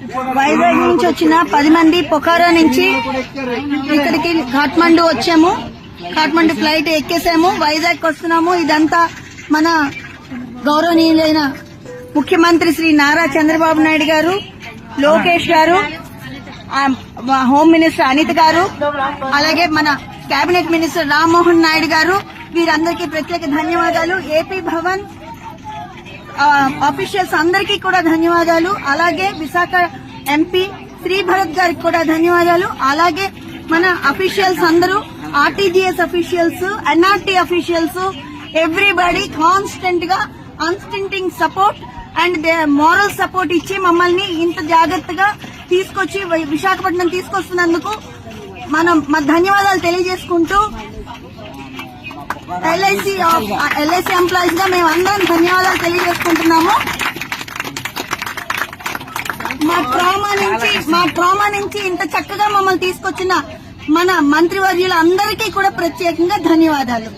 వైజాగ్ నుంచి వచ్చిన 10 మంది పొఖారా నుంచి ఇక్కడికి కాఠ్మండు వచ్చాము. కాఠ్మండు ఫ్లైట్ ఎక్కేసాము, వైజాగ్ వస్తున్నాము. ఇదంతా మన గౌరవనీయులైన ముఖ్యమంత్రి శ్రీ నారా చంద్రబాబు నాయుడు గారు, లోకేష్ గారు, హోమ్ మినిస్టర్ అనిత్ గారు, అలాగే మన కేబినెట్ మినిస్టర్ రామ్మోహన్ నాయుడు గారు, వీరందరికీ ప్రత్యేక ధన్యవాదాలు. ఏపీ భవన్ ఆఫీషియల్స్ అందరికీ కూడా ధన్యవాదాలు. అలాగే విశాఖ ఎంపీ శ్రీ భరత్ గారికి కూడా ధన్యవాదాలు. అలాగే మన అఫీషియల్స్ అందరూ, RTGS officials, NRT officials, everybody constant గా unstinting support and moral support ఇచ్చి మమ్మల్ని ఇంత జాగ్రత్తగా తీసుకొచ్చి విశాఖపట్నం తీసుకొస్తున్నందుకు మనం ధన్యవాదాలు తెలియజేసుకుంటూ ఎల్ఐసి ఎంప్లాయీస్ గా మేము అందరం ధన్యవాదాలు తెలియజేసుకుంటున్నాము. మా ట్రామా నుంచి ఇంత చక్కగా మమ్మల్ని తీసుకొచ్చిన మన మంత్రివర్యులు అందరికీ కూడా ప్రత్యేకంగా ధన్యవాదాలు.